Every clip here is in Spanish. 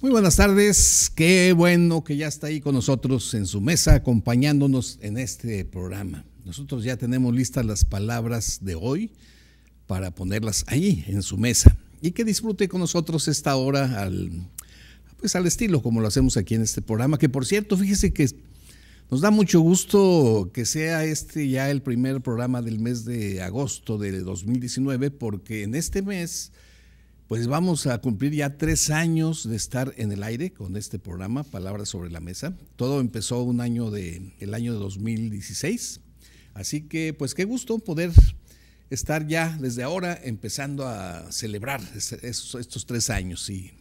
Muy buenas tardes, qué bueno que ya está ahí con nosotros en su mesa acompañándonos en este programa. Nosotros ya tenemos listas las palabras de hoy para ponerlas ahí en su mesa y que disfrute con nosotros esta hora al estilo como lo hacemos aquí en este programa, que por cierto, fíjese que nos da mucho gusto que sea este ya el primer programa del mes de agosto de 2019, porque en este mes pues vamos a cumplir ya 3 años de estar en el aire con este programa, Palabras sobre la Mesa. Todo empezó el año de 2016, así que pues qué gusto poder estar ya desde ahora empezando a celebrar estos 3 años y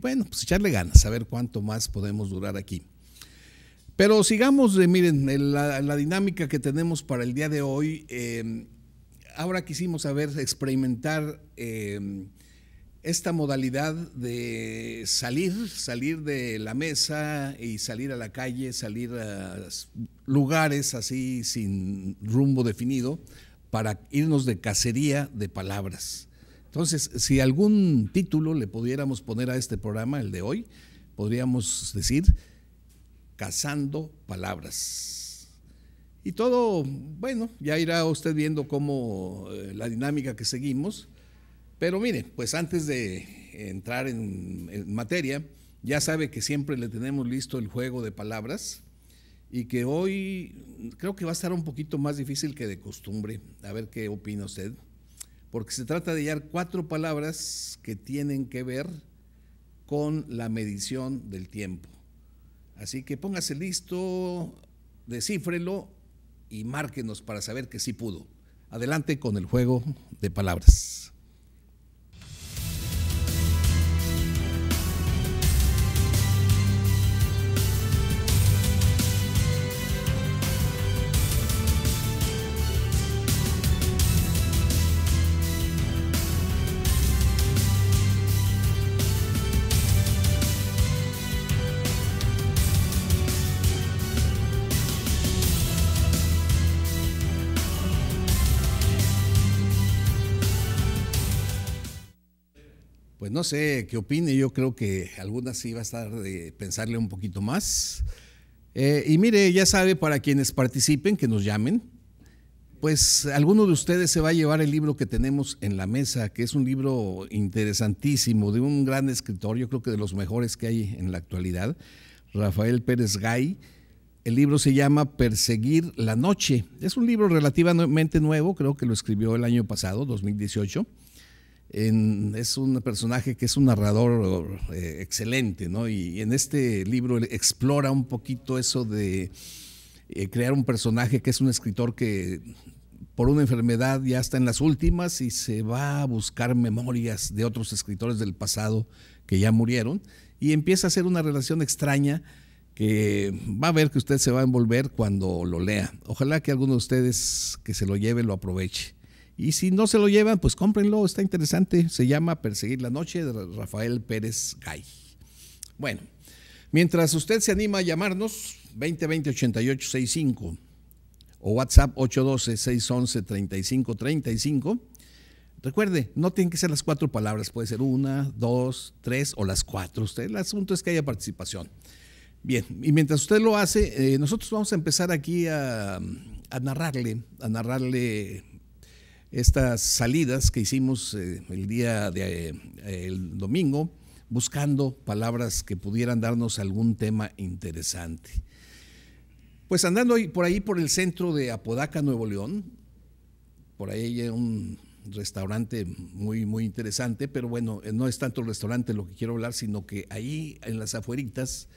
bueno, pues echarle ganas, a ver cuánto más podemos durar aquí. Pero sigamos, miren, la dinámica que tenemos para el día de hoy. Ahora quisimos experimentar esta modalidad de salir de la mesa y salir a la calle, salir a lugares así sin rumbo definido para irnos de cacería de palabras. Entonces, si algún título le pudiéramos poner a este programa, el de hoy, podríamos decir Cazando Palabras. Y todo, bueno, ya irá usted viendo cómo la dinámica que seguimos. Pero mire, pues antes de entrar en materia, ya sabe que siempre le tenemos listo el juego de palabras y que hoy creo que va a estar un poquito más difícil que de costumbre. A ver qué opina usted, porque se trata de hallar 4 palabras que tienen que ver con la medición del tiempo. Así que póngase listo, descífrelo y márquenos para saber que sí pudo. Adelante con el juego de palabras. Pues no sé qué opine, yo creo que algunas sí va a estar de pensarle un poquito más. Y mire, ya sabe, para quienes participen, que nos llamen, pues alguno de ustedes se va a llevar el libro que tenemos en la mesa, que es un libro interesantísimo, de un gran escritor, yo creo que de los mejores que hay en la actualidad, Rafael Pérez Gay. El libro se llama Perseguir la Noche. Es un libro relativamente nuevo, creo que lo escribió el año pasado, 2018. Es un personaje que es un narrador excelente, ¿no? Y en este libro explora un poquito eso de crear un personaje que es un escritor que por una enfermedad ya está en las últimas y se va a buscar memorias de otros escritores del pasado que ya murieron y empieza a hacer una relación extraña que va a ver que usted se va a envolver cuando lo lea. Ojalá que alguno de ustedes que se lo lleve lo aproveche. Y si no se lo llevan, pues cómprenlo, está interesante. Se llama Perseguir la Noche, de Rafael Pérez Gay. Bueno, mientras usted se anima a llamarnos, 2020-8865 o WhatsApp 812-611-3535. Recuerde, no tienen que ser las 4 palabras, puede ser 1, 2, 3 o las 4. El asunto es que haya participación. Bien, y mientras usted lo hace, nosotros vamos a empezar aquí a narrarle estas salidas que hicimos el día el domingo, buscando palabras que pudieran darnos algún tema interesante. Pues andando por ahí por el centro de Apodaca, Nuevo León, por ahí hay un restaurante muy, muy interesante, pero bueno, no es tanto el restaurante lo que quiero hablar, sino que ahí en las afueritas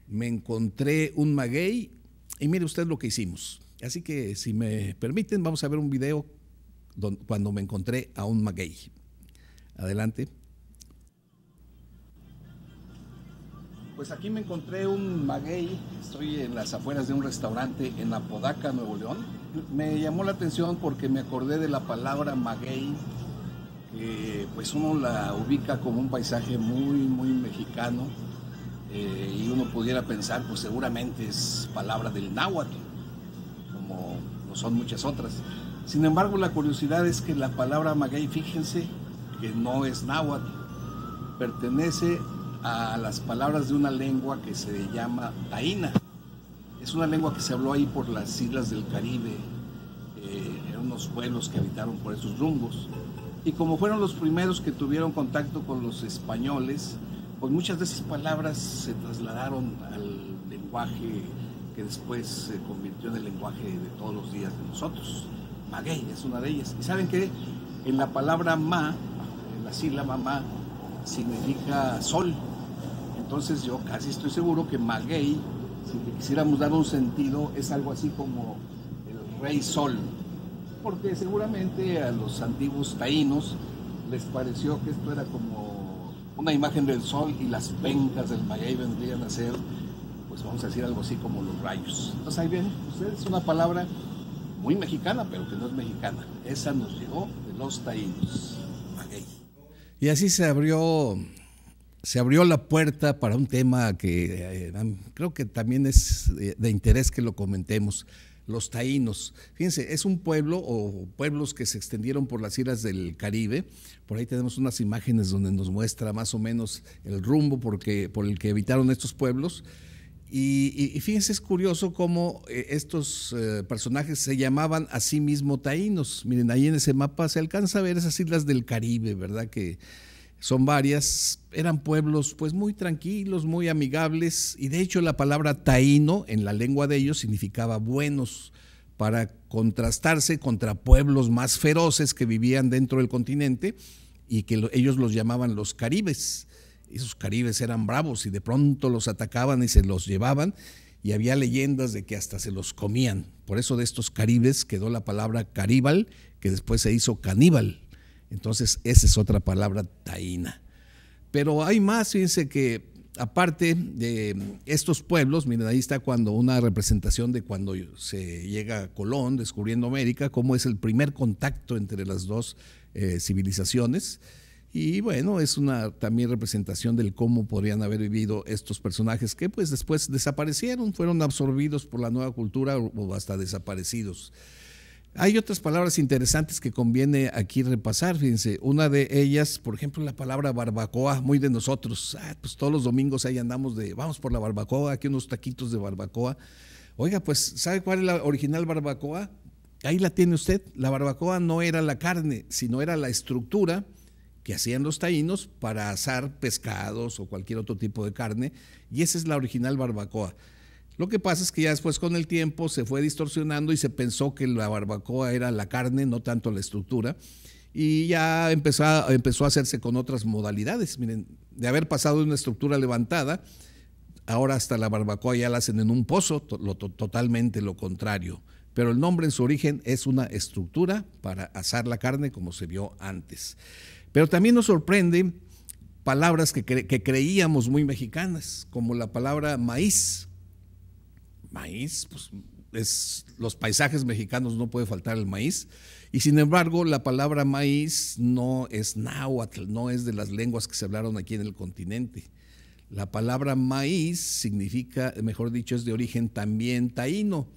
me encontré un maguey y mire usted lo que hicimos. Así que si me permiten, vamos a ver un video cuando me encontré a un maguey. Adelante. Pues aquí me encontré un maguey, estoy en las afueras de un restaurante en Apodaca, Nuevo León. Me llamó la atención porque me acordé de la palabra maguey, que pues uno la ubica como un paisaje muy, muy mexicano, y uno pudiera pensar, pues seguramente es palabra del náhuatl, como lo son muchas otras. Sin embargo, la curiosidad es que la palabra maguey, fíjense que no es náhuatl, pertenece a las palabras de una lengua que se llama taína. Es una lengua que se habló ahí por las islas del Caribe, en unos pueblos que habitaron por esos rumbos. Y como fueron los primeros que tuvieron contacto con los españoles, pues muchas de esas palabras se trasladaron al lenguaje que después se convirtió en el lenguaje de todos los días de nosotros. Maguey es una de ellas. ¿Y saben qué? En la palabra ma, en la sílaba ma, significa sol. Entonces yo casi estoy seguro que maguey, si le quisiéramos dar un sentido, es algo así como el rey sol. Porque seguramente a los antiguos taínos les pareció que esto era como una imagen del sol y las pencas del maguey vendrían a ser, pues vamos a decir algo así como los rayos. Entonces ahí ven ustedes, una palabra muy mexicana, pero que no es mexicana. Esa nos llegó de los taínos, maguey. Y así se abrió la puerta para un tema que creo que también es de interés que lo comentemos. Los taínos, fíjense, es un pueblo o pueblos que se extendieron por las islas del Caribe. Por ahí tenemos unas imágenes donde nos muestra más o menos el rumbo por el que habitaron estos pueblos. Y fíjense, es curioso cómo estos personajes se llamaban a sí mismos taínos. Miren, ahí en ese mapa se alcanza a ver esas islas del Caribe, ¿verdad? Que son varias, eran pueblos pues muy tranquilos, muy amigables, y de hecho la palabra taíno en la lengua de ellos significaba buenos, para contrastarse contra pueblos más feroces que vivían dentro del continente y que ellos los llamaban los caribes. Esos caribes eran bravos y de pronto los atacaban y se los llevaban, y había leyendas de que hasta se los comían. Por eso de estos caribes quedó la palabra caríbal, que después se hizo caníbal. Entonces, esa es otra palabra taína. Pero hay más, fíjense que aparte de estos pueblos, miren, ahí está una representación de cuando se llega a Colón descubriendo América, cómo es el primer contacto entre las dos civilizaciones. Y bueno, es una también representación del cómo podrían haber vivido estos personajes que pues después desaparecieron, fueron absorbidos por la nueva cultura o hasta desaparecidos. Hay otras palabras interesantes que conviene aquí repasar, fíjense, una de ellas, por ejemplo, la palabra barbacoa, muy de nosotros, pues todos los domingos ahí andamos vamos por la barbacoa, aquí unos taquitos de barbacoa. Oiga, pues, ¿sabe cuál es la original barbacoa? Ahí la tiene usted. La barbacoa no era la carne, sino era la estructura que hacían los taínos para asar pescados o cualquier otro tipo de carne, y esa es la original barbacoa. Lo que pasa es que ya después con el tiempo se fue distorsionando y se pensó que la barbacoa era la carne, no tanto la estructura, y ya empezó a hacerse con otras modalidades. Miren, de haber pasado de una estructura levantada, ahora hasta la barbacoa ya la hacen en un pozo, totalmente lo contrario. Pero el nombre en su origen es una estructura para asar la carne como se vio antes. Pero también nos sorprende palabras que creíamos muy mexicanas, como la palabra maíz. Maíz, pues los paisajes mexicanos no puede faltar el maíz, y sin embargo la palabra maíz no es náhuatl, no es de las lenguas que se hablaron aquí en el continente. La palabra maíz significa, mejor dicho, es de origen también taíno,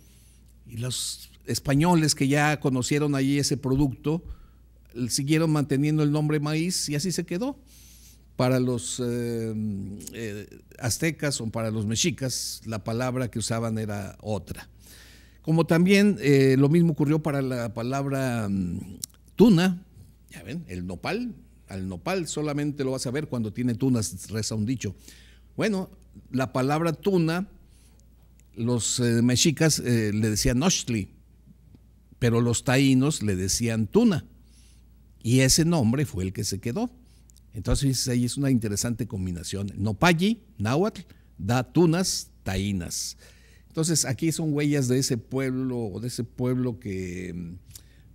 y los españoles que ya conocieron allí ese producto siguieron manteniendo el nombre maíz y así se quedó. Para los aztecas o para los mexicas, la palabra que usaban era otra. Como también lo mismo ocurrió para la palabra tuna. Ya ven, el nopal. Al nopal solamente lo vas a ver cuando tiene tunas, reza un dicho. Bueno, la palabra tuna, los mexicas le decían nochtli, pero los taínos le decían tuna. Y ese nombre fue el que se quedó. Entonces ahí es una interesante combinación. Nopalli, náhuatl, da tunas, taínas. Entonces aquí son huellas de ese pueblo que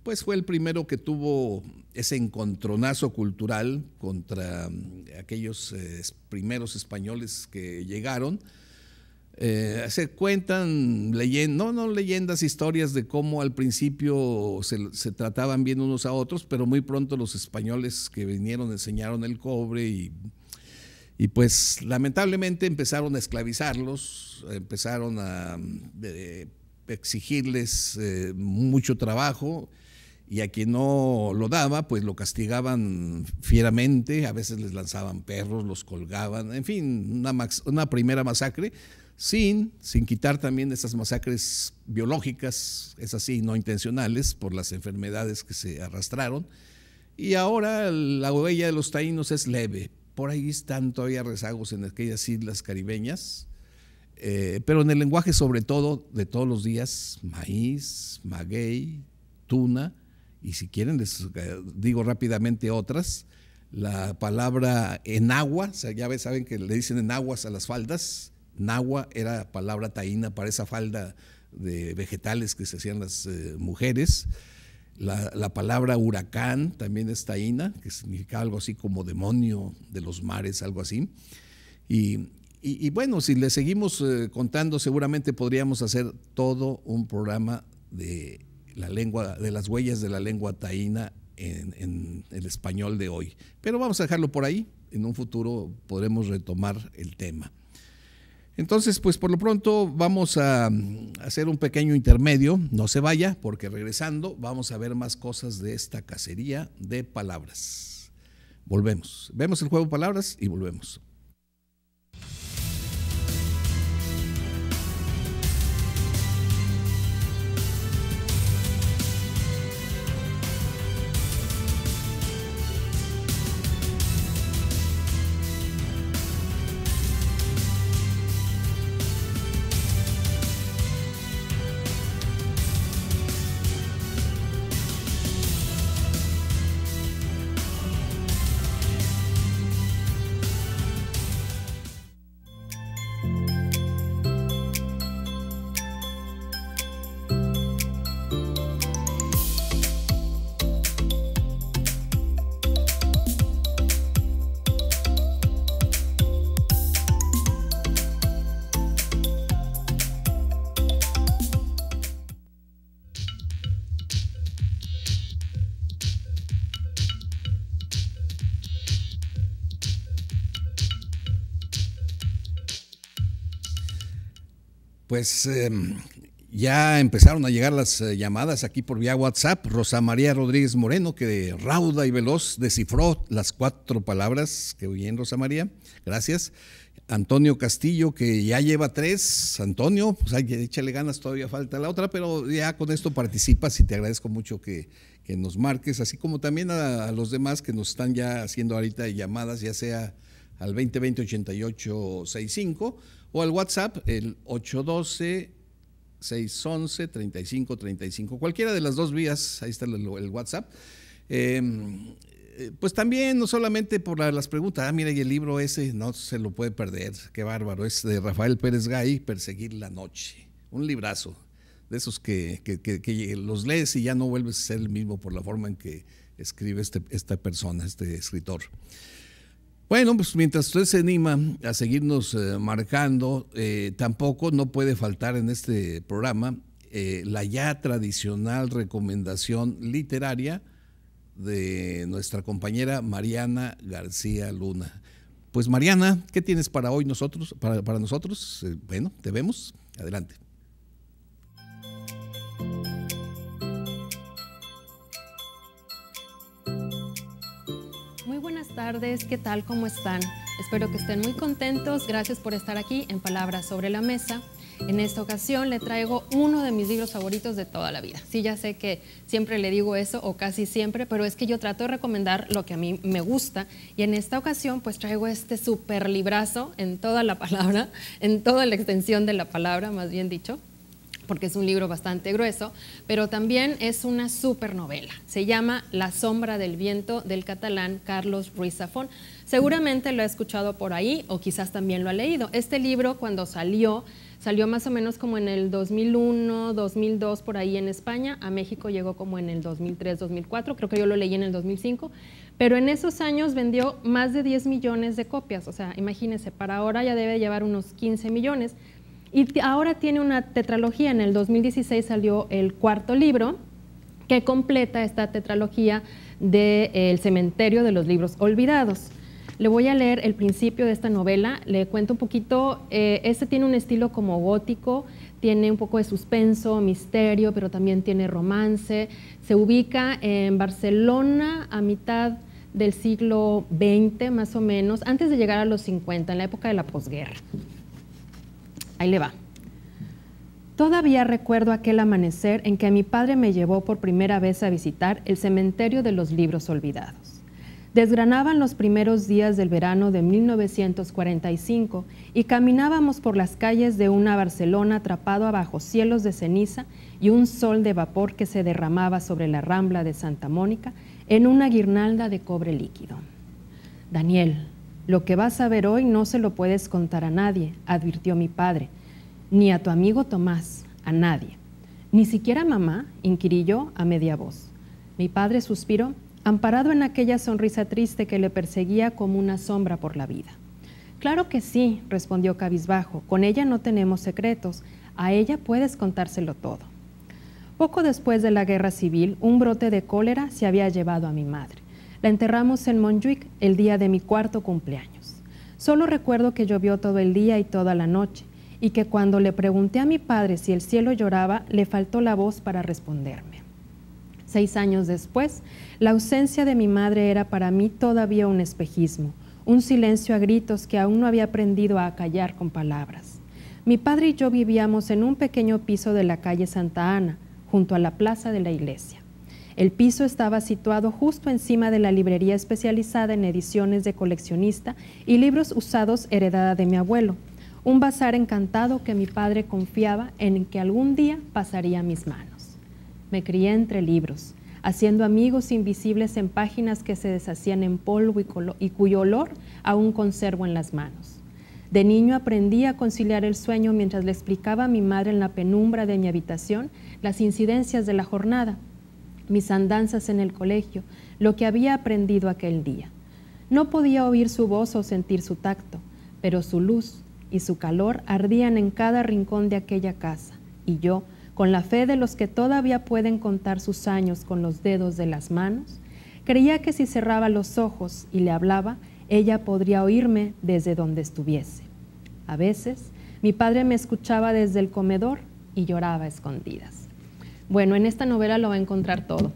pues fue el primero que tuvo ese encontronazo cultural contra aquellos primeros españoles que llegaron. Se cuentan leyendas, historias de cómo al principio se trataban bien unos a otros, pero muy pronto los españoles que vinieron enseñaron el cobre y pues lamentablemente empezaron a esclavizarlos, empezaron a exigirles mucho trabajo, y a quien no lo daba, pues lo castigaban fieramente, a veces les lanzaban perros, los colgaban, en fin, una primera masacre, sin quitar también esas masacres biológicas, esas sí, no intencionales, por las enfermedades que se arrastraron. Y ahora la huella de los taínos es leve. Por ahí están todavía rezagos en aquellas islas caribeñas, pero en el lenguaje sobre todo de todos los días, maíz, maguey, tuna, y si quieren les digo rápidamente otras. La palabra enagua, o sea, ya saben que le dicen enaguas a las faldas. Nagua era palabra taína para esa falda de vegetales que se hacían las mujeres. La palabra huracán también es taína, que significa algo así como demonio de los mares, algo así. Y bueno, si le seguimos contando, seguramente podríamos hacer todo un programa de la lengua, de las huellas de la lengua taína en el español de hoy. Pero vamos a dejarlo por ahí, en un futuro podremos retomar el tema. Entonces, pues por lo pronto vamos a hacer un pequeño intermedio, no se vaya, porque regresando vamos a ver más cosas de esta cacería de palabras. Volvemos, vemos el juego de palabras y volvemos. Pues ya empezaron a llegar las llamadas aquí por vía WhatsApp. Rosa María Rodríguez Moreno, que rauda y veloz descifró las 4 palabras. Qué bien, Rosa María, gracias. Antonio Castillo, que ya lleva 3. Antonio, pues échale ganas, todavía falta la otra, pero ya con esto participas y te agradezco mucho que nos marques, así como también a los demás que nos están ya haciendo ahorita llamadas, ya sea al 2020-8865 o al WhatsApp, el 812-611-3535. Cualquiera de las dos vías, ahí está el WhatsApp. Pues también, no solamente por las preguntas, mira, y el libro ese no se lo puede perder, qué bárbaro, es de Rafael Pérez Gay, Perseguir la noche, un librazo, de esos que los lees y ya no vuelves a ser el mismo por la forma en que escribe esta persona, este escritor. Bueno, pues mientras usted se anima a seguirnos marcando, tampoco no puede faltar en este programa la ya tradicional recomendación literaria de nuestra compañera Mariana García Luna. Pues Mariana, ¿qué tienes para hoy para nosotros? Bueno, te vemos. Adelante. Muy buenas tardes, ¿qué tal? ¿Cómo están? Espero que estén muy contentos. Gracias por estar aquí en Palabras sobre la Mesa. En esta ocasión le traigo uno de mis libros favoritos de toda la vida. Sí, ya sé que siempre le digo eso, o casi siempre, pero es que yo trato de recomendar lo que a mí me gusta. Y en esta ocasión, pues traigo este súper librazo en toda la palabra, en toda la extensión de la palabra, más bien dicho, porque es un libro bastante grueso, pero también es una súper novela. Se llama La sombra del viento, del catalán Carlos Ruiz Zafón. Seguramente lo ha escuchado por ahí o quizás también lo ha leído. Este libro, cuando salió más o menos como en el 2001, 2002 por ahí en España. A México llegó como en el 2003, 2004, creo que yo lo leí en el 2005, pero en esos años vendió más de 10 millones de copias. O sea, imagínense, para ahora ya debe llevar unos 15 millones. Y ahora tiene una tetralogía. En el 2016 salió el 4º libro que completa esta tetralogía de El cementerio de los libros olvidados. Le voy a leer el principio de esta novela, le cuento un poquito, este tiene un estilo como gótico, tiene un poco de suspenso, misterio, pero también tiene romance. Se ubica en Barcelona a mitad del siglo XX, más o menos, antes de llegar a los 50, en la época de la posguerra. Ahí le va. Todavía recuerdo aquel amanecer en que mi padre me llevó por primera vez a visitar el cementerio de los libros olvidados. Desgranaban los primeros días del verano de 1945 y caminábamos por las calles de una Barcelona atrapado bajo cielos de ceniza y un sol de vapor que se derramaba sobre la Rambla de Santa Mónica en una guirnalda de cobre líquido. Daniel, lo que vas a ver hoy no se lo puedes contar a nadie, advirtió mi padre, ni a tu amigo Tomás, a nadie. ¿Ni siquiera a mamá?, inquirí yo a media voz. Mi padre suspiró, amparado en aquella sonrisa triste que le perseguía como una sombra por la vida. Claro que sí, respondió cabizbajo, con ella no tenemos secretos, a ella puedes contárselo todo. Poco después de la guerra civil, un brote de cólera se había llevado a mi madre. La enterramos en Montjuic el día de mi 4º cumpleaños. Solo recuerdo que llovió todo el día y toda la noche, y que cuando le pregunté a mi padre si el cielo lloraba, le faltó la voz para responderme. 6 años después, la ausencia de mi madre era para mí todavía un espejismo, un silencio a gritos que aún no había aprendido a acallar con palabras. Mi padre y yo vivíamos en un pequeño piso de la calle Santa Ana, junto a la plaza de la iglesia. El piso estaba situado justo encima de la librería especializada en ediciones de coleccionista y libros usados heredada de mi abuelo, un bazar encantado que mi padre confiaba en que algún día pasaría a mis manos. Me crié entre libros, haciendo amigos invisibles en páginas que se deshacían en polvo y cuyo olor aún conservo en las manos. De niño aprendí a conciliar el sueño mientras le explicaba a mi madre en la penumbra de mi habitación las incidencias de la jornada, mis andanzas en el colegio, lo que había aprendido aquel día. No podía oír su voz o sentir su tacto, pero su luz y su calor ardían en cada rincón de aquella casa, y yo, con la fe de los que todavía pueden contar sus años con los dedos de las manos, creía que si cerraba los ojos y le hablaba, ella podría oírme desde donde estuviese. A veces, mi padre me escuchaba desde el comedor y lloraba a escondidas. Bueno, en esta novela lo va a encontrar todo.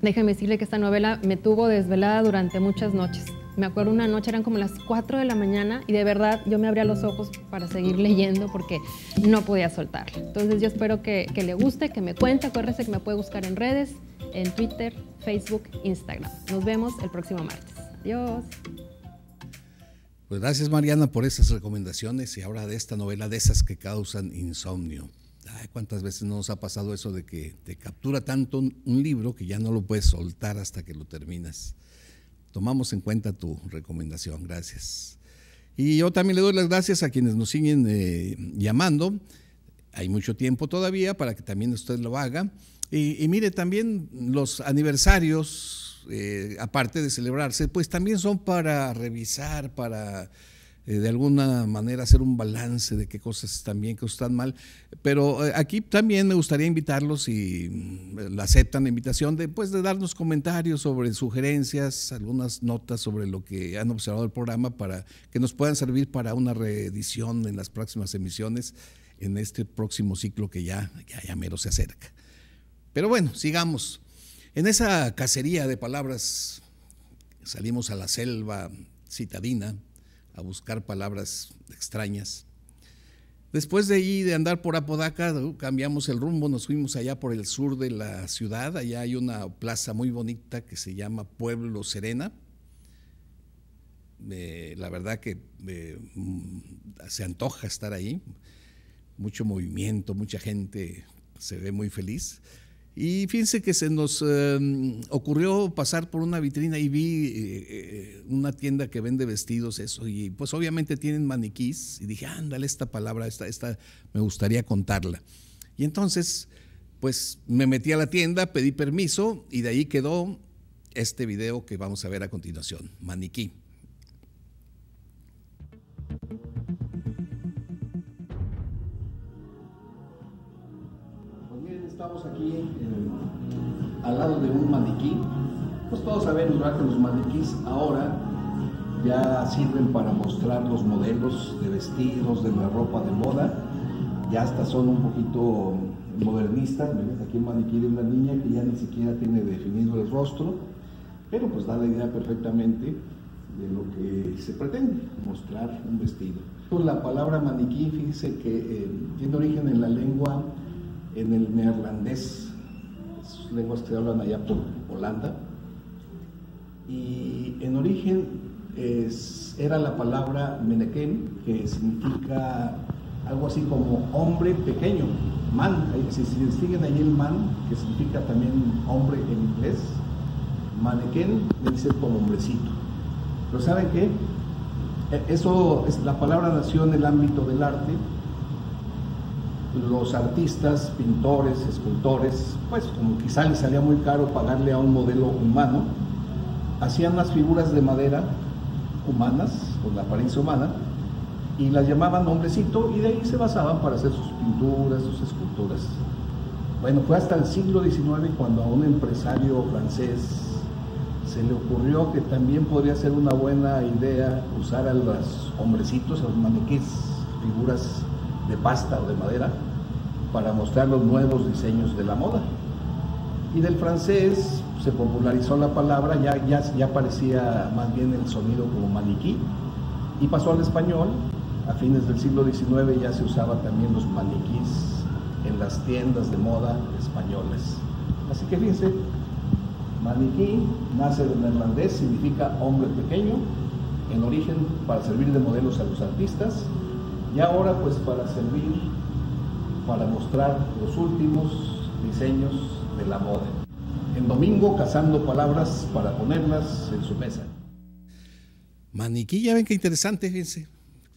Déjeme decirle que esta novela me tuvo desvelada durante muchas noches. Me acuerdo una noche, eran como las 4 de la mañana y de verdad yo me abría los ojos para seguir leyendo porque no podía soltarla. Entonces yo espero que le guste, que me cuente. Acuérdese que me puede buscar en redes, en Twitter, Facebook, Instagram. Nos vemos el próximo martes. Adiós. Pues gracias, Mariana, por esas recomendaciones y ahora de esta novela, de esas que causan insomnio. Ay, ¿cuántas veces no nos ha pasado eso de que te captura tanto un libro que ya no lo puedes soltar hasta que lo terminas? Tomamos en cuenta tu recomendación, gracias. Y yo también le doy las gracias a quienes nos siguen llamando. Hay mucho tiempo todavía para que también usted lo haga. Y mire, también los aniversarios, aparte de celebrarse, pues también son para revisar, para de alguna manera hacer un balance de qué cosas están bien, qué cosas están mal. Pero aquí también me gustaría invitarlos, si aceptan la invitación, de darnos comentarios sobre sugerencias, algunas notas sobre lo que han observado el programa para que nos puedan servir para una reedición en las próximas emisiones, en este próximo ciclo que ya mero se acerca. Pero bueno, sigamos. En esa cacería de palabras salimos a la selva citadina a buscar palabras extrañas. Después de andar por Apodaca, cambiamos el rumbo, nos fuimos allá por el sur de la ciudad. Allá hay una plaza muy bonita que se llama Pueblo Serena. La verdad que se antoja estar ahí. Mucho movimiento, mucha gente, se ve muy feliz. Y fíjense que se nos ocurrió pasar por una vitrina y vi una tienda que vende vestidos, eso, y pues obviamente tienen maniquís, y dije, ándale, esta palabra, esta me gustaría contarla. Y entonces, pues me metí a la tienda, pedí permiso, y de ahí quedó este video que vamos a ver a continuación, maniquí. Estamos aquí al lado de un maniquí. Pues todos sabemos, ¿verdad?, que los maniquís ahora ya sirven para mostrar los modelos de vestidos, de la ropa de moda. Ya hasta son un poquito modernistas. Aquí un maniquí de una niña que ya ni siquiera tiene definido el rostro, pero pues da la idea perfectamente de lo que se pretende, mostrar un vestido. La palabra maniquí, fíjese que tiene origen en la lengua, en el neerlandés, lenguas que se hablan allá por Holanda, y en origen era la palabra menequén, que significa algo así como hombre pequeño, man. Si distinguen ahí el man, que significa también hombre en inglés, manequén debe ser como hombrecito. Pero ¿saben qué? La palabra nació en el ámbito del arte. Los artistas, pintores, escultores, pues como quizá les salía muy caro pagarle a un modelo humano, hacían unas figuras de madera humanas, con la apariencia humana, y las llamaban hombrecito, y de ahí se basaban para hacer sus pinturas, sus esculturas. Bueno, fue hasta el siglo XIX cuando a un empresario francés se le ocurrió que también podría ser una buena idea usar a los hombrecitos, a los maniquíes, figuras de pasta o de madera, para mostrar los nuevos diseños de la moda. Y del francés se popularizó la palabra, ya parecía más bien el sonido como maniquí, y pasó al español. A fines del siglo XIX ya se usaba también los maniquís en las tiendas de moda españolas. Así que fíjense, maniquí nace del neerlandés, significa hombre pequeño, en origen para servir de modelos a los artistas, y ahora pues para mostrar los últimos diseños de la moda. En domingo, cazando palabras para ponerlas en su mesa. Maniquí, ya ven qué interesante, fíjense,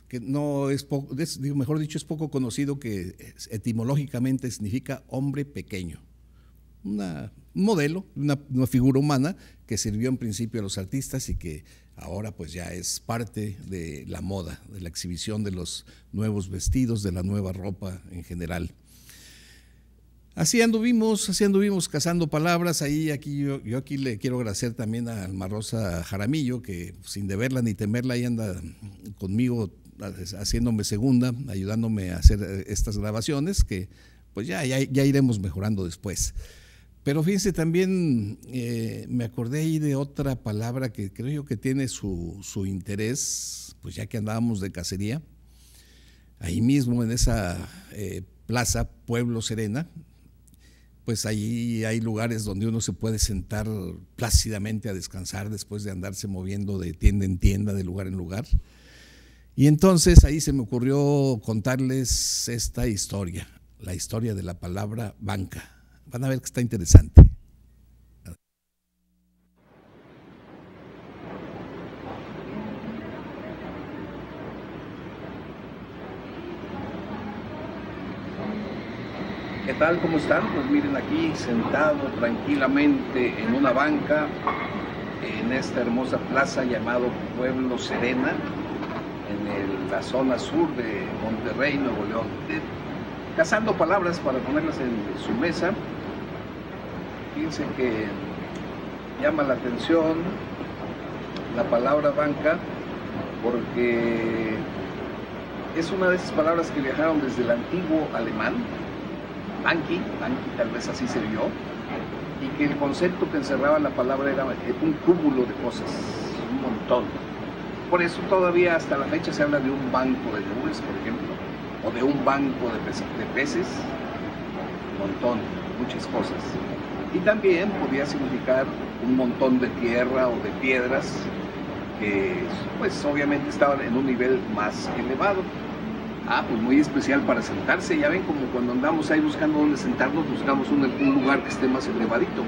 que no es poco, mejor dicho, es poco conocido, que etimológicamente significa hombre pequeño. Un modelo, una figura humana que sirvió en principio a los artistas y que ahora pues ya es parte de la moda, de la exhibición de los nuevos vestidos, de la nueva ropa en general. Así anduvimos cazando palabras. Yo aquí le quiero agradecer también a Alma Rosa Jaramillo, que sin deberla ni temerla ahí anda conmigo haciéndome segunda, ayudándome a hacer estas grabaciones, que pues ya iremos mejorando después. Pero fíjense, también me acordé ahí de otra palabra que creo yo que tiene su interés, pues ya que andábamos de cacería, ahí mismo en esa plaza Pueblo Serena, pues ahí hay lugares donde uno se puede sentar plácidamente a descansar después de andarse moviendo de tienda en tienda, de lugar en lugar. Y entonces ahí se me ocurrió contarles esta historia, la historia de la palabra banca. Van a ver que está interesante. ¿Qué tal? ¿Cómo están? Pues miren, aquí sentado tranquilamente en una banca en esta hermosa plaza llamado Pueblo Serena, en la zona sur de Monterrey, Nuevo León, cazando palabras para ponerlas en su mesa. Fíjense que llama la atención la palabra banca porque es una de esas palabras que viajaron desde el antiguo alemán, banqui tal vez así se vio, y que el concepto que encerraba la palabra era un cúmulo de cosas, un montón. Por eso todavía hasta la fecha se habla de un banco de nubes, por ejemplo, o de un banco de peces, un montón, muchas cosas. Y también podía significar un montón de tierra o de piedras que pues obviamente estaban en un nivel más elevado. Pues muy especial para sentarse. Ya ven, como cuando andamos ahí buscando dónde sentarnos, buscamos un lugar que esté más elevadito.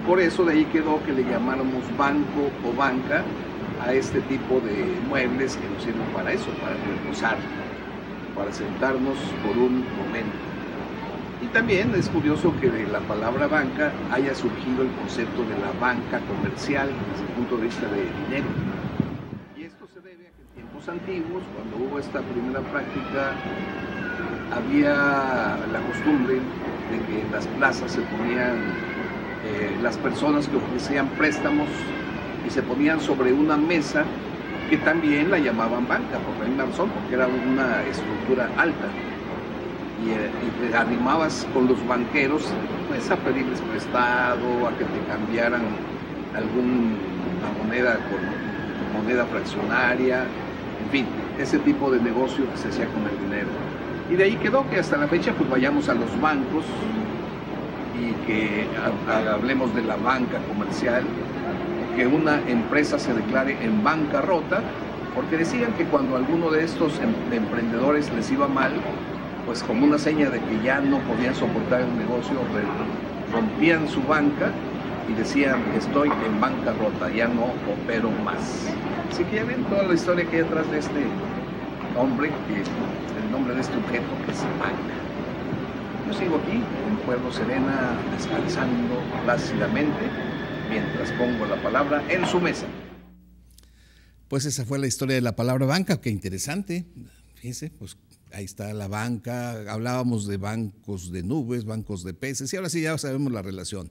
Por eso de ahí quedó que le llamáramos banco o banca a este tipo de muebles que nos sirven para eso, para reposar, para sentarnos por un momento. Y también es curioso que de la palabra banca haya surgido el concepto de la banca comercial desde el punto de vista de dinero. Y esto se debe a que en tiempos antiguos, cuando hubo esta primera práctica, había la costumbre de que en las plazas se ponían las personas que ofrecían préstamos y se ponían sobre una mesa que también la llamaban banca, por la misma razón, porque era una estructura alta. Y te arrimabas con los banqueros, pues a pedirles prestado, a que te cambiaran alguna moneda con moneda fraccionaria, en fin, ese tipo de negocio que se hacía con el dinero. Y de ahí quedó que hasta la fecha pues vayamos a los bancos y que hablemos de la banca comercial, que una empresa se declare en bancarrota, porque decían que cuando alguno de estos emprendedores les iba mal, pues como una seña de que ya no podían soportar el negocio, rompían su banca y decían: estoy en bancarrota, ya no opero más. Así que ya ven toda la historia que hay detrás de este hombre, el nombre de este objeto, que es banca. Yo sigo aquí en Pueblo Serena, descansando plácidamente, mientras pongo la palabra en su mesa. Pues esa fue la historia de la palabra banca, qué interesante. Fíjense, pues ahí está la banca, hablábamos de bancos de nubes, bancos de peces, y ahora sí ya sabemos la relación.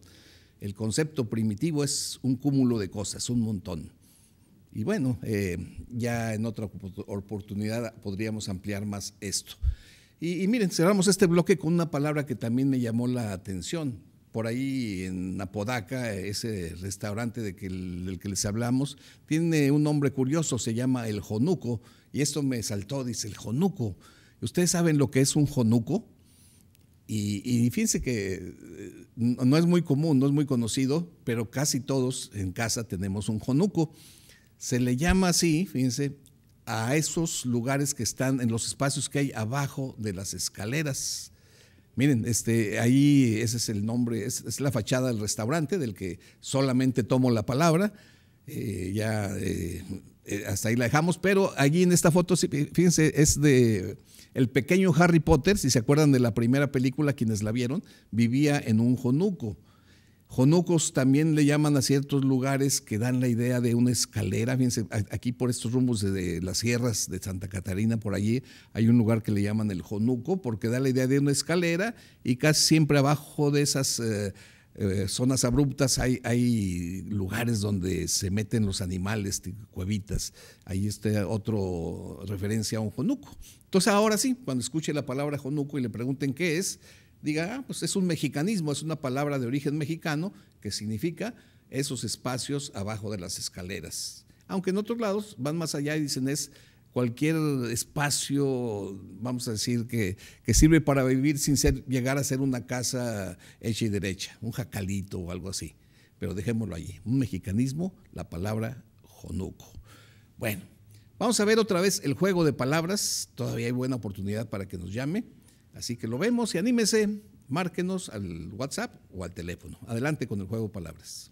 El concepto primitivo es un cúmulo de cosas, un montón. Y bueno, ya en otra oportunidad podríamos ampliar más esto. Y miren, cerramos este bloque con una palabra que también me llamó la atención. Por ahí en Apodaca, ese restaurante del que les hablamos, tiene un nombre curioso, se llama El Jonuco, y esto me saltó, dice El Jonuco. ¿Ustedes saben lo que es un jonuco? Y fíjense que no es muy común, no es muy conocido, pero casi todos en casa tenemos un jonuco. Se le llama así, fíjense, a esos lugares que están en los espacios que hay abajo de las escaleras. Miren, ahí ese es el nombre, es la fachada del restaurante del que solamente tomo la palabra. Hasta ahí la dejamos, pero allí en esta foto, fíjense, es de el pequeño Harry Potter, si se acuerdan de la primera película, quienes la vieron, vivía en un jonuco. Jonucos también le llaman a ciertos lugares que dan la idea de una escalera. Fíjense, aquí por estos rumbos de las sierras de Santa Catarina, por allí hay un lugar que le llaman el jonuco, porque da la idea de una escalera, y casi siempre abajo de esas zonas abruptas hay lugares donde se meten los animales, cuevitas. Ahí está otro referencia a un jonuco. Entonces ahora sí, cuando escuche la palabra jonuco y le pregunten qué es, diga: pues es un mexicanismo, es una palabra de origen mexicano que significa esos espacios abajo de las escaleras. Aunque en otros lados van más allá y dicen es cualquier espacio, vamos a decir, que sirve para vivir sin llegar a ser una casa hecha y derecha, un jacalito o algo así. Pero dejémoslo allí, un mexicanismo, la palabra jonuco. Bueno, vamos a ver otra vez el juego de palabras, todavía hay buena oportunidad para que nos llame. Así que lo vemos y anímese, márquenos al WhatsApp o al teléfono. Adelante con el juego de palabras.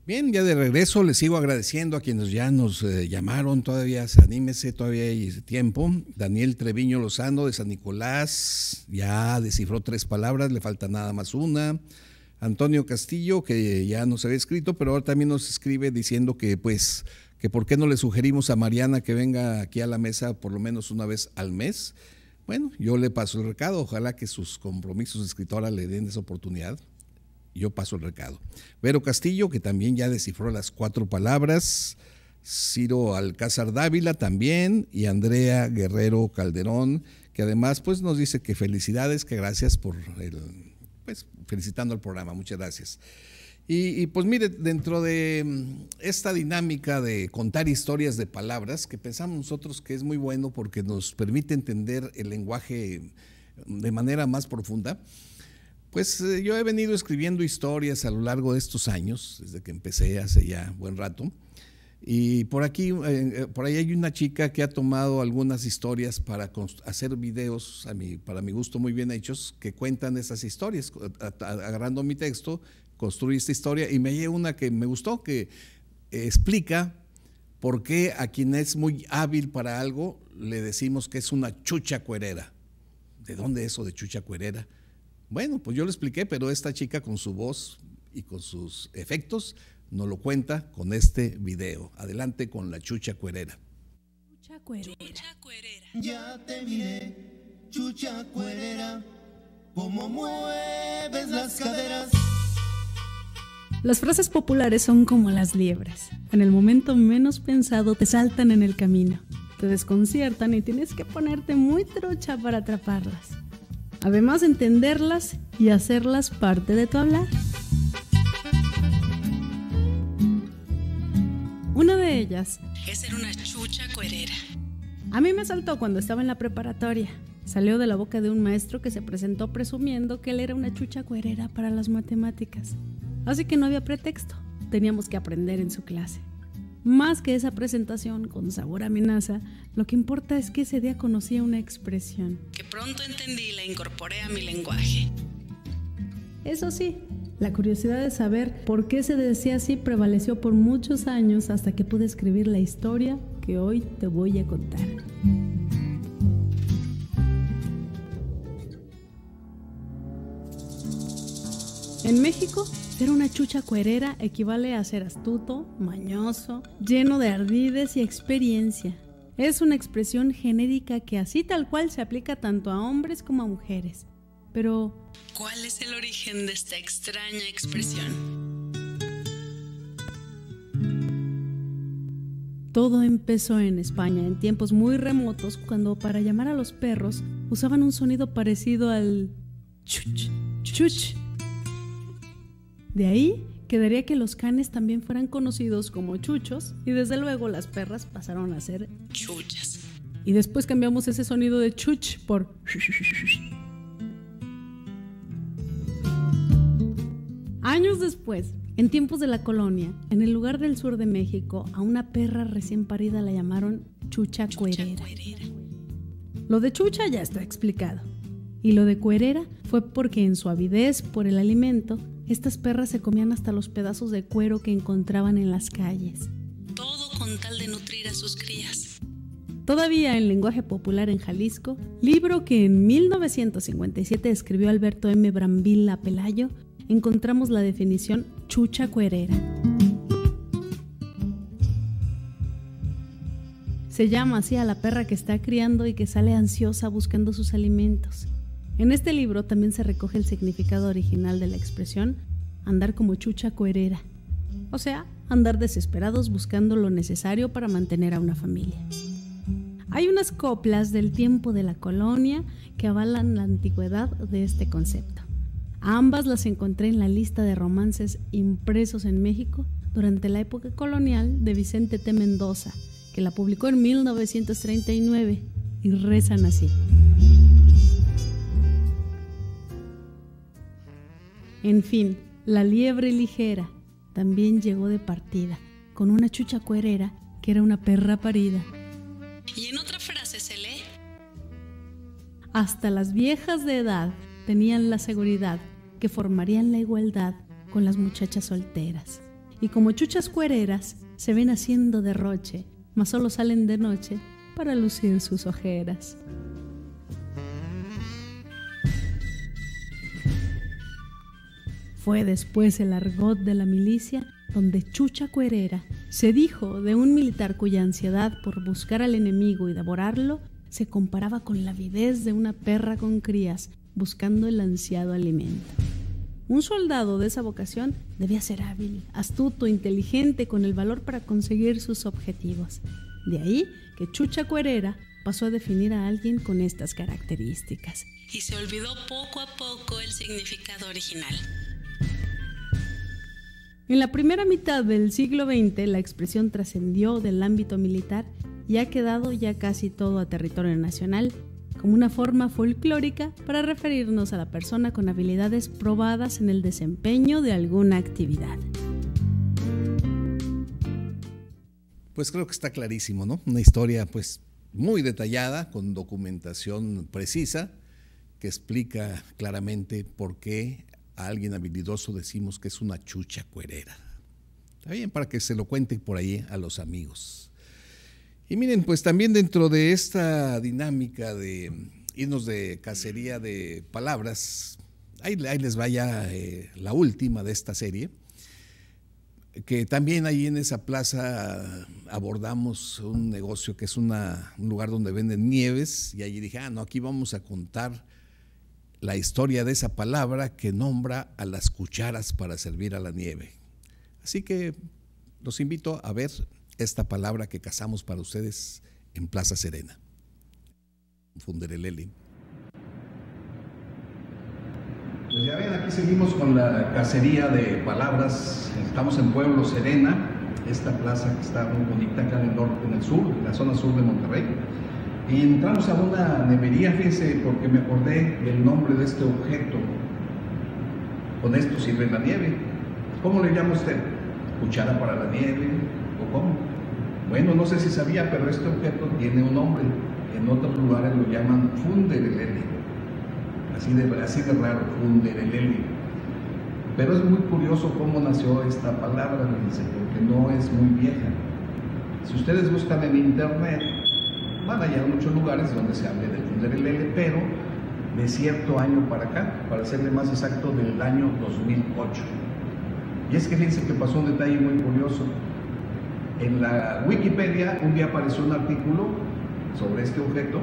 Bien, ya de regreso les sigo agradeciendo a quienes ya nos llamaron, todavía anímese, todavía hay tiempo. Daniel Treviño Lozano de San Nicolás ya descifró 3 palabras, le falta nada más una. Antonio Castillo, que ya nos había escrito, pero ahora también nos escribe diciendo que pues que por qué no le sugerimos a Mariana que venga aquí a la mesa por lo menos una vez al mes. Bueno, yo le paso el recado, ojalá que sus compromisos de escritora le den esa oportunidad. Yo paso el recado. Vero Castillo, que también ya descifró las 4 palabras. Ciro Alcázar Dávila también. Y Andrea Guerrero Calderón, que además pues nos dice que felicidades, que gracias por felicitando al programa. Muchas gracias. Y pues mire, dentro de esta dinámica de contar historias de palabras, que pensamos nosotros que es muy bueno porque nos permite entender el lenguaje de manera más profunda, pues yo he venido escribiendo historias a lo largo de estos años, desde que empecé hace ya buen rato. Y por aquí, por ahí hay una chica que ha tomado algunas historias para hacer videos, para mi gusto muy bien hechos, que cuentan esas historias, agarrando mi texto, construí esta historia y me llevé una que me gustó, que explica por qué a quien es muy hábil para algo le decimos que es una chucha cuerera. ¿De dónde eso de chucha cuerera? Bueno, pues yo lo expliqué, pero esta chica con su voz y con sus efectos nos lo cuenta con este video. Adelante con la chucha cuerera. Chucha cuerera. Chucha cuerera. Ya te miré, chucha cuerera, cómo mueves las caderas. Las frases populares son como las liebres. En el momento menos pensado te saltan en el camino, te desconciertan y tienes que ponerte muy trucha para atraparlas. Además, entenderlas y hacerlas parte de tu hablar. Una de ellas es ser una chucha cuerera. A mí me saltó cuando estaba en la preparatoria. Salió de la boca de un maestro que se presentó presumiendo que él era una chucha cuerera para las matemáticas. Así que no había pretexto, teníamos que aprender en su clase. Más que esa presentación con sabor a amenaza, lo que importa es que ese día conocí una expresión que pronto entendí y la incorporé a mi lenguaje. Eso sí, la curiosidad de saber por qué se decía así prevaleció por muchos años hasta que pude escribir la historia que hoy te voy a contar. En México, ser una chucha cuerera equivale a ser astuto, mañoso, lleno de ardides y experiencia. Es una expresión genérica que así tal cual se aplica tanto a hombres como a mujeres. Pero, ¿cuál es el origen de esta extraña expresión? Todo empezó en España en tiempos muy remotos, cuando para llamar a los perros usaban un sonido parecido al chuch, chuch. De ahí quedaría que los canes también fueran conocidos como chuchos y desde luego las perras pasaron a ser chuchas. Y después cambiamos ese sonido de chuch por años después, en tiempos de la colonia, en el lugar del sur de México, a una perra recién parida la llamaron chucha cuerera. Lo de chucha ya está explicado. Y lo de cuerera fue porque en su avidez por el alimento, estas perras se comían hasta los pedazos de cuero que encontraban en las calles. Todo con tal de nutrir a sus crías. Todavía en lenguaje popular en Jalisco, libro que en 1957 escribió Alberto M. Brambilla Pelayo, encontramos la definición chucha cuerera. Se llama así a la perra que está criando y que sale ansiosa buscando sus alimentos. En este libro también se recoge el significado original de la expresión andar como chucha cuerera, o sea, andar desesperados buscando lo necesario para mantener a una familia. Hay unas coplas del tiempo de la colonia que avalan la antigüedad de este concepto. Ambas las encontré en la lista de romances impresos en México durante la época colonial de Vicente T. Mendoza, que la publicó en 1939, y rezan así. En fin, la liebre ligera también llegó de partida, con una chucha cuerera que era una perra parida. Y en otra frase se lee: hasta las viejas de edad tenían la seguridad que formarían la igualdad con las muchachas solteras. Y como chuchas cuereras se ven haciendo derroche, mas solo salen de noche para lucir sus ojeras. Fue después el argot de la milicia donde chucha cuerera se dijo de un militar cuya ansiedad por buscar al enemigo y devorarlo se comparaba con la avidez de una perra con crías buscando el ansiado alimento. Un soldado de esa vocación debía ser hábil, astuto, inteligente, con el valor para conseguir sus objetivos. De ahí que chucha cuerera pasó a definir a alguien con estas características. Y se olvidó poco a poco el significado original. En la primera mitad del siglo XX, la expresión trascendió del ámbito militar y ha quedado ya casi todo a territorio nacional, como una forma folclórica para referirnos a la persona con habilidades probadas en el desempeño de alguna actividad. Pues creo que está clarísimo, ¿no? Una historia pues muy detallada, con documentación precisa, que explica claramente por qué a alguien habilidoso decimos que es una chucha cuerera. Está bien, para que se lo cuente por ahí a los amigos. Y miren, pues también dentro de esta dinámica de irnos de cacería de palabras, ahí les vaya la última de esta serie, que también ahí en esa plaza abordamos un negocio que es un lugar donde venden nieves, y allí dije, no, aquí vamos a contar la historia de esa palabra que nombra a las cucharas para servir a la nieve. Así que los invito a ver esta palabra que cazamos para ustedes en Plaza Serena. Funderelele. Pues ya ven, aquí seguimos con la cacería de palabras. Estamos en Pueblo Serena, esta plaza que está muy bonita acá en el norte, en el sur, en la zona sur de Monterrey. Y entramos a una nevería, fíjense, porque me acordé del nombre de este objeto. Con esto sirve la nieve. ¿Cómo le llama usted? ¿Cuchara para la nieve? ¿O cómo? Bueno, no sé si sabía, pero este objeto tiene un nombre. En otros lugares lo llaman funderelele. Así de raro, funderelele. Pero es muy curioso cómo nació esta palabra, fíjense, porque no es muy vieja. Si ustedes buscan en internet, van a hallar muchos lugares donde se hable del funderelele, pero de cierto año para acá, para serle más exacto, del año 2008. Y es que fíjense que pasó un detalle muy curioso. En la Wikipedia un día apareció un artículo sobre este objeto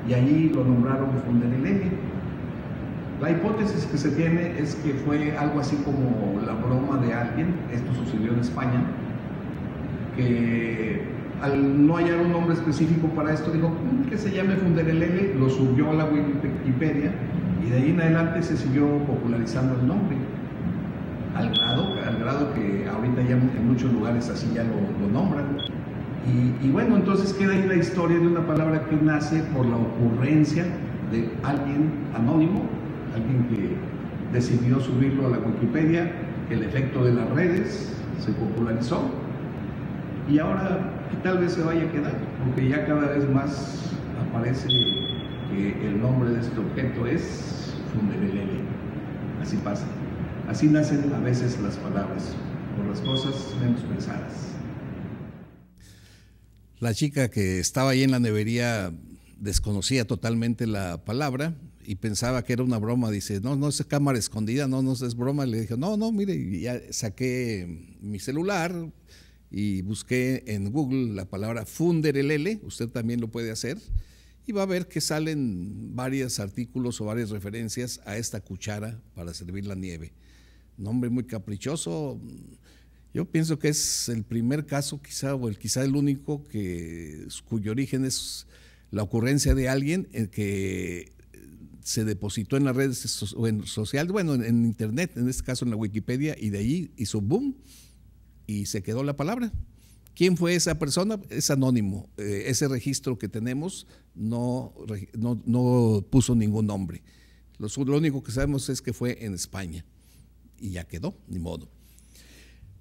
y allí lo nombraron funderelele. La hipótesis que se tiene es que fue algo así como la broma de alguien. Esto sucedió en España, que al no hallar un nombre específico para esto, dijo que se llame funderelele, lo subió a la Wikipedia y de ahí en adelante se siguió popularizando el nombre, al grado que ahorita ya en muchos lugares así ya lo nombran. Y bueno, entonces queda ahí la historia de una palabra que nace por la ocurrencia de alguien anónimo, alguien que decidió subirlo a la Wikipedia, el efecto de las redes, se popularizó y ahora tal vez se vaya a quedar, porque ya cada vez más aparece que el nombre de este objeto es funderelele. Así pasa. Así nacen a veces las palabras, por las cosas menos pensadas. La chica que estaba ahí en la nevería desconocía totalmente la palabra y pensaba que era una broma. Dice, no es cámara escondida, no es broma. Le dije, no, mire, y ya saqué mi celular y busqué en Google la palabra funderelele, usted también lo puede hacer, y va a ver que salen varios artículos o varias referencias a esta cuchara para servir la nieve. Nombre muy caprichoso. Yo pienso que es el primer caso quizá el único cuyo origen es la ocurrencia de alguien que se depositó en las redes sociales, bueno, en internet, en este caso en la Wikipedia, y de ahí hizo boom y se quedó la palabra. ¿Quién fue esa persona? Es anónimo. Ese registro que tenemos no puso ningún nombre. Lo único que sabemos es que fue en España y ya quedó, ni modo.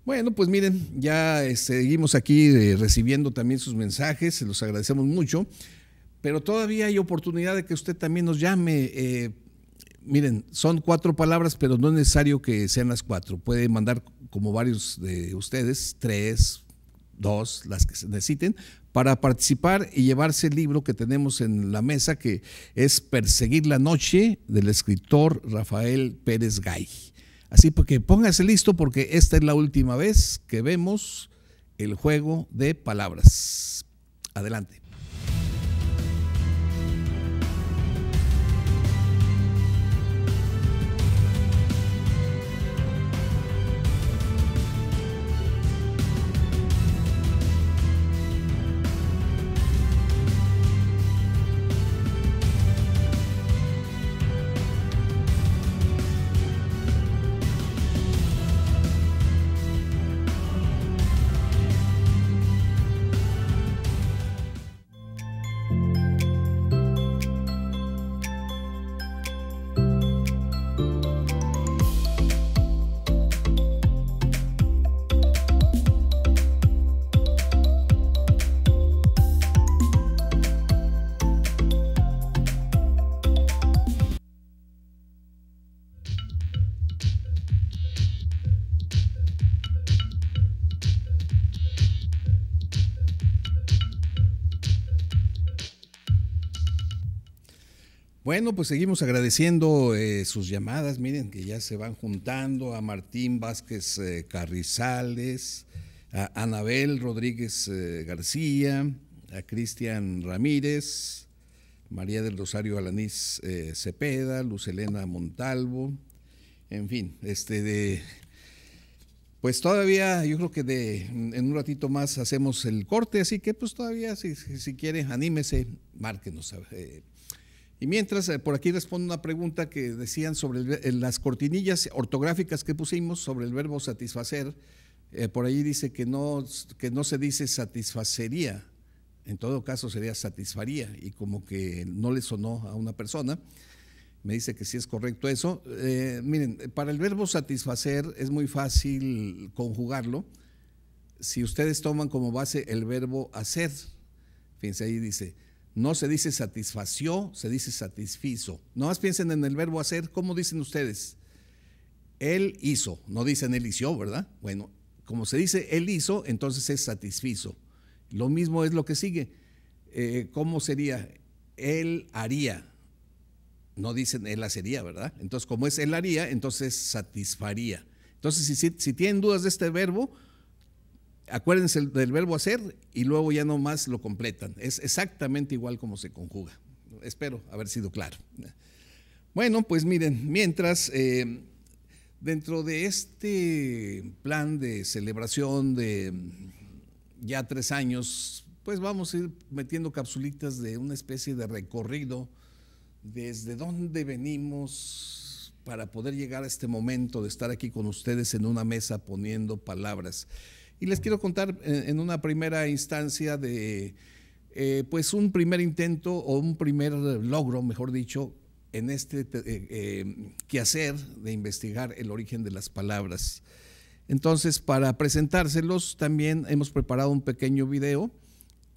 Bueno, pues miren, ya seguimos aquí recibiendo también sus mensajes, se los agradecemos mucho, pero todavía hay oportunidad de que usted también nos llame. Miren, son 4 palabras, pero no es necesario que sean las 4. Puede mandar, como varios de ustedes, 3, 2, las que se necesiten, para participar y llevarse el libro que tenemos en la mesa, que es Perseguir la Noche, del escritor Rafael Pérez Gay. Así que póngase listo, porque esta es la última vez que vemos el juego de palabras. Adelante. Bueno, pues seguimos agradeciendo sus llamadas. Miren que ya se van juntando a Martín Vázquez Carrizales, a Anabel Rodríguez García, a Cristian Ramírez, María del Rosario Alanís Cepeda, Luz Elena Montalvo, en fin, pues todavía yo creo que en un ratito más hacemos el corte, así que pues todavía si quiere anímese, márquenos. Y mientras, por aquí respondo una pregunta que decían sobre las cortinillas ortográficas que pusimos sobre el verbo satisfacer. Por ahí dice que no se dice satisfacería, en todo caso sería satisfaría, y como que no le sonó a una persona. Me dice que sí es correcto eso. Miren, para el verbo satisfacer es muy fácil conjugarlo si ustedes toman como base el verbo hacer. Fíjense, ahí dice, no se dice satisfació, se dice satisfizo. Nomás piensen en el verbo hacer, ¿cómo dicen ustedes? Él hizo, no dicen él hizo, ¿verdad? Bueno, como se dice él hizo, entonces es satisfizo. Lo mismo es lo que sigue. ¿Cómo sería? Él haría. No dicen él hacería, ¿verdad? Entonces, como es él haría, entonces satisfaría. Entonces, si tienen dudas de este verbo, acuérdense del verbo hacer y luego ya nomás lo completan. Es exactamente igual como se conjuga. Espero haber sido claro. Bueno, pues miren, mientras, dentro de este plan de celebración de ya 3 años, pues vamos a ir metiendo capsulitas de una especie de recorrido desde dónde venimos para poder llegar a este momento de estar aquí con ustedes en una mesa poniendo palabras. Y les quiero contar en una primera instancia de pues un primer intento o un primer logro, mejor dicho, en este quehacer de investigar el origen de las palabras. Entonces, para presentárselos, también hemos preparado un pequeño video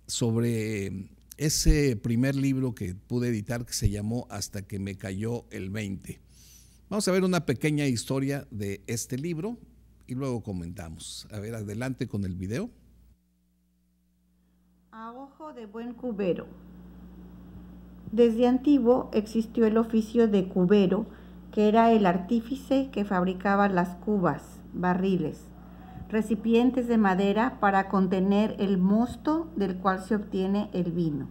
sobre ese primer libro que pude editar que se llamó Hasta que me cayó el 20. Vamos a ver una pequeña historia de este libro y luego comentamos. A ver, adelante con el video. A ojo de buen cubero. Desde antiguo existió el oficio de cubero, que era el artífice que fabricaba las cubas, barriles, recipientes de madera para contener el mosto del cual se obtiene el vino.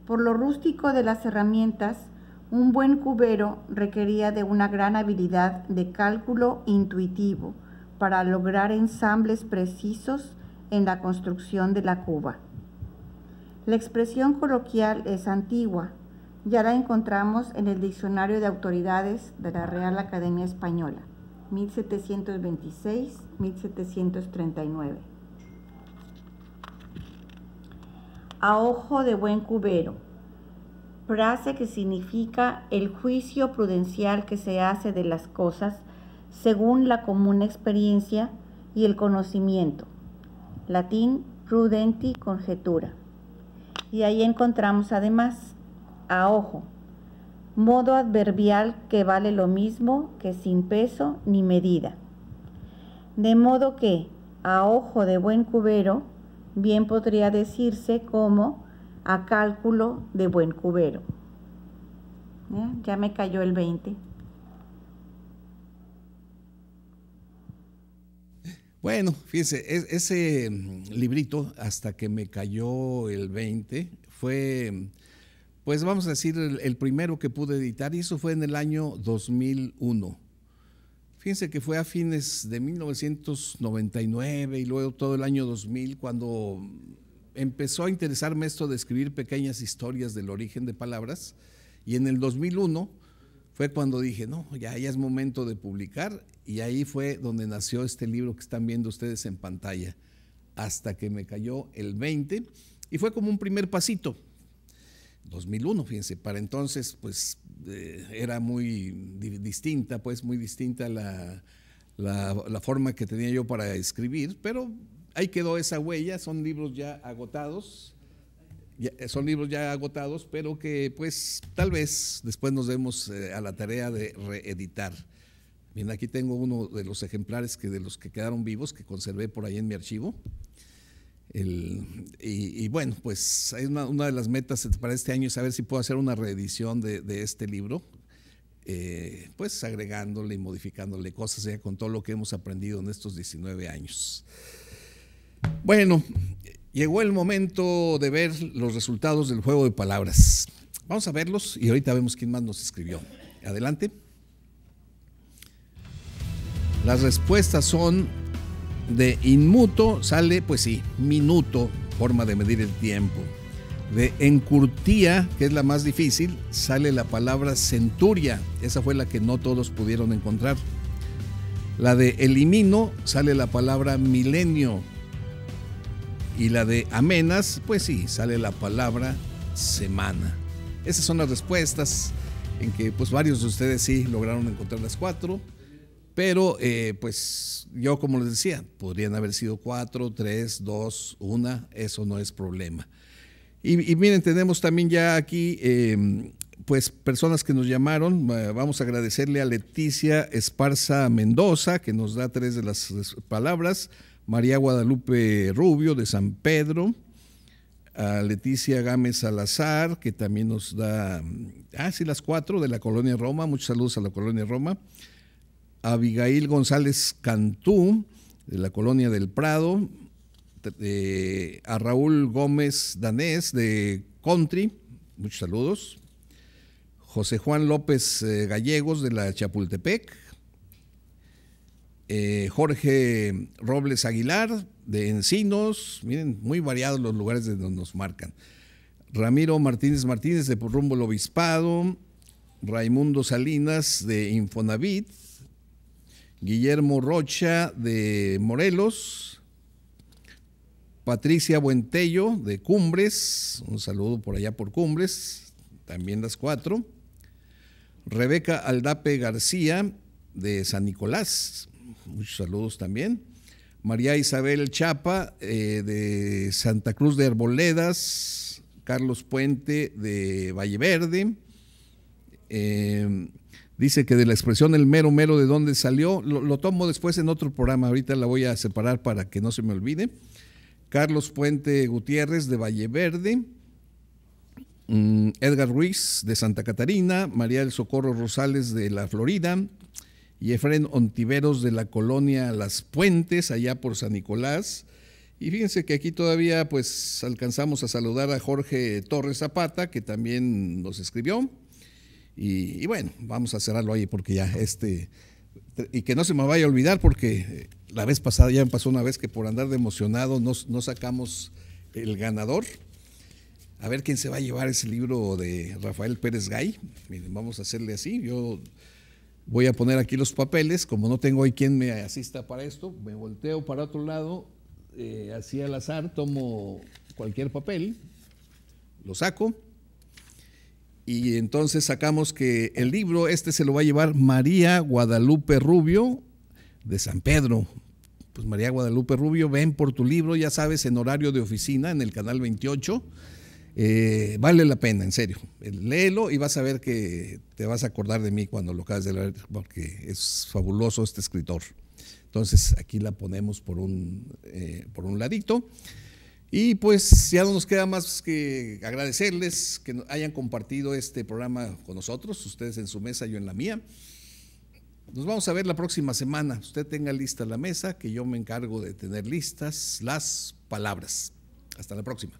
Por lo rústico de las herramientas, un buen cubero requería de una gran habilidad de cálculo intuitivo para lograr ensambles precisos en la construcción de la cuba. La expresión coloquial es antigua, ya la encontramos en el Diccionario de Autoridades de la Real Academia Española, 1726-1739. A ojo de buen cubero, frase que significa el juicio prudencial que se hace de las cosas según la común experiencia y el conocimiento. Latín, prudenti conjetura. Y ahí encontramos además, a ojo, modo adverbial que vale lo mismo que sin peso ni medida. De modo que, a ojo de buen cubero, bien podría decirse como a cálculo de buen cubero. Ya me cayó el 20. Bueno, fíjense, ese librito, Hasta que me cayó el 20, fue, pues vamos a decir, el primero que pude editar, y eso fue en el año 2001. Fíjense que fue a fines de 1999 y luego todo el año 2000 cuando empezó a interesarme esto de escribir pequeñas historias del origen de palabras, y en el 2001 fue cuando dije, no, ya es momento de publicar, y ahí fue donde nació este libro que están viendo ustedes en pantalla, Hasta que me cayó el 20, y fue como un primer pasito. 2001, fíjense, para entonces pues era muy distinta, pues muy distinta la forma que tenía yo para escribir, pero ahí quedó esa huella. Son libros ya agotados, pero que pues tal vez después nos demos a la tarea de reeditar. Bien, aquí tengo uno de los ejemplares de los que quedaron vivos, que conservé por ahí en mi archivo. Y bueno, pues es una de las metas para este año es saber si puedo hacer una reedición de este libro, pues agregándole y modificándole cosas ya con todo lo que hemos aprendido en estos 19 años. Bueno, llegó el momento de ver los resultados del juego de palabras. Vamos a verlos y ahorita vemos quién más nos escribió. Adelante. Las respuestas son de inmuto, sale, pues sí, minuto, forma de medir el tiempo. De encurtía, que es la más difícil, sale la palabra centuria. Esa fue la que no todos pudieron encontrar. La de elimino, sale la palabra milenio. Y la de amenas, pues sí, sale la palabra semana. Esas son las respuestas en que pues varios de ustedes sí lograron encontrar las 4. Pero pues yo como les decía, podrían haber sido 4, 3, 2, 1, eso no es problema. Y miren, tenemos también ya aquí pues personas que nos llamaron. Vamos a agradecerle a Leticia Esparza Mendoza, que nos da 3 de las palabras, María Guadalupe Rubio de San Pedro, a Leticia Gámez Salazar, que también nos da, sí, las 4 de la Colonia Roma, muchos saludos a la Colonia Roma, Abigail González Cantú, de la Colonia del Prado, a Raúl Gómez Danés, de Country, muchos saludos, José Juan López Gallegos, de la Chapultepec, Jorge Robles Aguilar, de Encinos, miren, muy variados los lugares de donde nos marcan, Ramiro Martínez Martínez, de Rumbo al Obispado, Raimundo Salinas, de Infonavit, Guillermo Rocha, de Morelos, Patricia Buentello, de Cumbres, un saludo por allá por Cumbres, también las 4, Rebeca Aldape García, de San Nicolás, muchos saludos también, María Isabel Chapa, de Santa Cruz de Arboledas, Carlos Puente, de Valle Verde, dice que de la expresión el mero mero de dónde salió, lo tomo después en otro programa, ahorita la voy a separar para que no se me olvide. Carlos Puente Gutiérrez, de Valle Verde, Edgar Ruiz, de Santa Catarina, María del Socorro Rosales, de la Florida, y Efren Ontiveros, de la Colonia Las Puentes, allá por San Nicolás. Y fíjense que aquí todavía pues alcanzamos a saludar a Jorge Torres Zapata, que también nos escribió. Y bueno, vamos a cerrarlo ahí porque ya y que no se me vaya a olvidar, porque la vez pasada ya me pasó una vez que por andar de emocionado no sacamos el ganador. A ver quién se va a llevar ese libro de Rafael Pérez Gay. Miren, vamos a hacerle así. Yo voy a poner aquí los papeles, como no tengo hoy quien me asista para esto, me volteo para otro lado, así al azar, tomo cualquier papel, lo saco. Y entonces sacamos que el libro se lo va a llevar María Guadalupe Rubio, de San Pedro. Pues María Guadalupe Rubio, ven por tu libro, ya sabes, en horario de oficina, en el canal 28. Vale la pena, en serio. Léelo y vas a ver que te vas a acordar de mí cuando lo acabes de leer, porque es fabuloso este escritor. Entonces aquí la ponemos por un ladito. Y pues ya no nos queda más que agradecerles que hayan compartido este programa con nosotros, ustedes en su mesa, yo en la mía. Nos vamos a ver la próxima semana. Usted tenga lista la mesa, que yo me encargo de tener listas las palabras. Hasta la próxima.